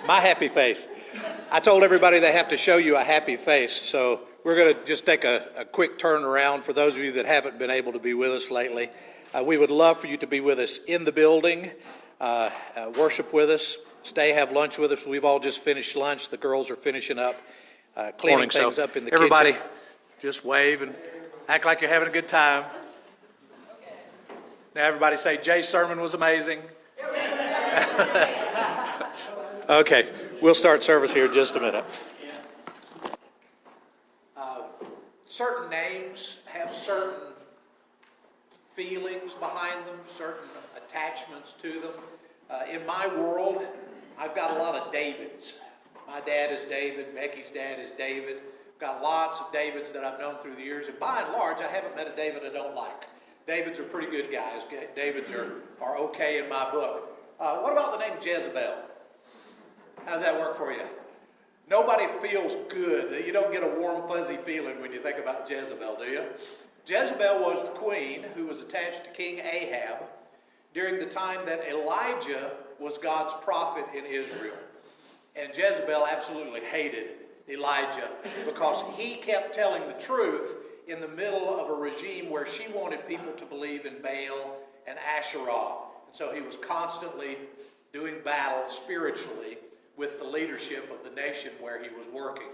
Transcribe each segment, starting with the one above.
My happy face. I told everybody they have to show you a happy face, so we're going to just take a quick turn around for those of you that haven't been able to be with us lately. We would love for you to be with us in the building, worship with us, stay, have lunch with us. We've all just finished lunch. The girls are finishing up, cleaning things up in the everybody, kitchen. just wave and act like you're having a good time. Now everybody say, Jay's sermon was amazing. Okay, we'll start service here in just a minute. Certain names have certain feelings behind them, certain attachments to them. In my world, I've got a lot of Davids. My dad is David, Becky's dad is David. I've got lots of Davids that I've known through the years, and by and large, I haven't met a David I don't like. Davids are pretty good guys. Davids are okay in my book. What about the name Jezebel? How's that work for you? Nobody feels good. You don't get a warm, fuzzy feeling when you think about Jezebel, do you? Jezebel was the queen who was attached to King Ahab during the time that Elijah was God's prophet in Israel. And Jezebel absolutely hated Elijah because he kept telling the truth in the middle of a regime where she wanted people to believe in Baal and Asherah. And so he was constantly doing battle spiritually with the leadership of the nation where he was working.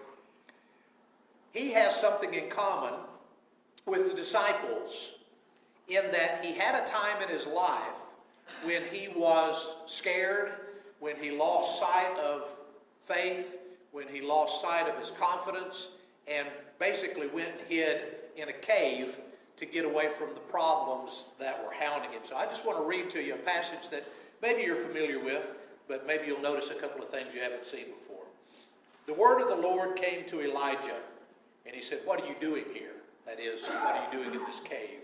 He has something in common with the disciples in that he had a time in his life when he was scared, when he lost sight of faith, when he lost sight of his confidence, and basically went and hid in a cave to get away from the problems that were hounding him. So I just want to read to you a passage that maybe you're familiar with, but maybe you'll notice a couple of things you haven't seen before. The word of the Lord came to Elijah, and he said, "What are you doing here?" That is, what are you doing in this cave?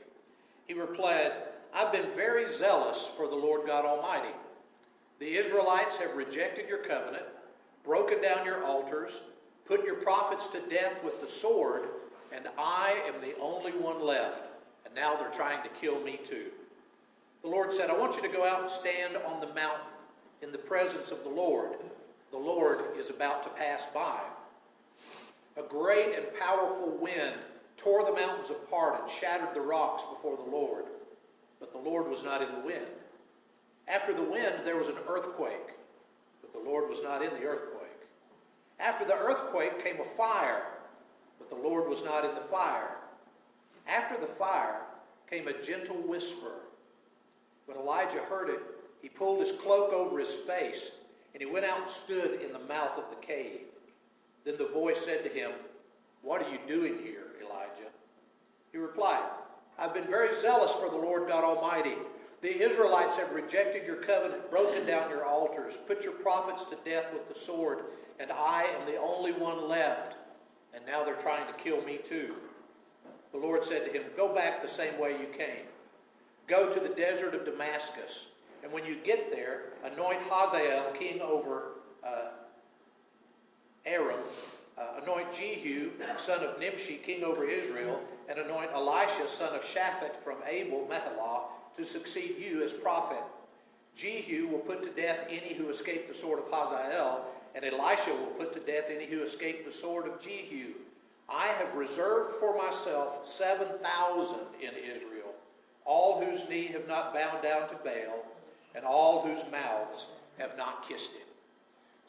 He replied, "I've been very zealous for the Lord God Almighty. The Israelites have rejected your covenant, broken down your altars, put your prophets to death with the sword, and I am the only one left, and now they're trying to kill me too." The Lord said, "I want you to go out and stand on the mountain in the presence of the Lord. The Lord is about to pass by." A great and powerful wind tore the mountains apart and shattered the rocks before the Lord. But the Lord was not in the wind. After the wind, there was an earthquake, but the Lord was not in the earthquake. After the earthquake came a fire, but the Lord was not in the fire. After the fire came a gentle whisper. When Elijah heard it, he pulled his cloak over his face, and he went out and stood in the mouth of the cave. Then the voice said to him, "What are you doing here, Elijah?" He replied, "I've been very zealous for the Lord God Almighty. The Israelites have rejected your covenant, broken down your altars, put your prophets to death with the sword, and I am the only one left, and now they're trying to kill me too." The Lord said to him, "Go back the same way you came. Go to the desert of Damascus, and when you get there, anoint Hazael king over Aram, anoint Jehu, son of Nimshi, king over Israel, and anoint Elisha, son of Shaphat from Abel Meholah, to succeed you as prophet. Jehu will put to death any who escape the sword of Hazael, and Elisha will put to death any who escape the sword of Jehu. I have reserved for myself 7,000 in Israel, all whose knee have not bowed down to Baal, and all whose mouths have not kissed him."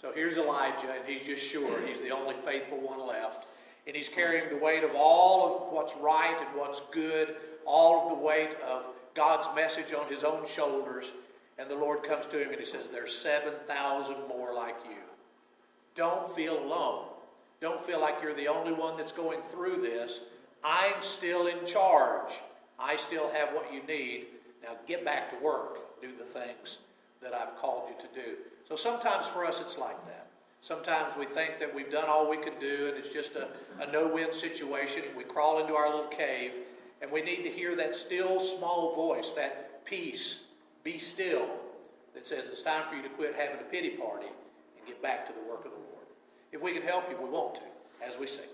So here's Elijah, and he's just sure he's the only faithful one left. And he's carrying the weight of all of what's right and what's good, all of the weight of God's message on his own shoulders. And the Lord comes to him and he says, "There's 7,000 more like you. Don't feel alone. Don't feel like you're the only one that's going through this. I'm still in charge. I still have what you need. Now get back to work. Do the things that I've called you to do." So sometimes for us it's like that. Sometimes we think that we've done all we can do and it's just a no-win situation. We crawl into our little cave and we need to hear that still small voice, that peace, be still, that says it's time for you to quit having a pity party and get back to the work of the Lord. If we can help you, we want to as we sing.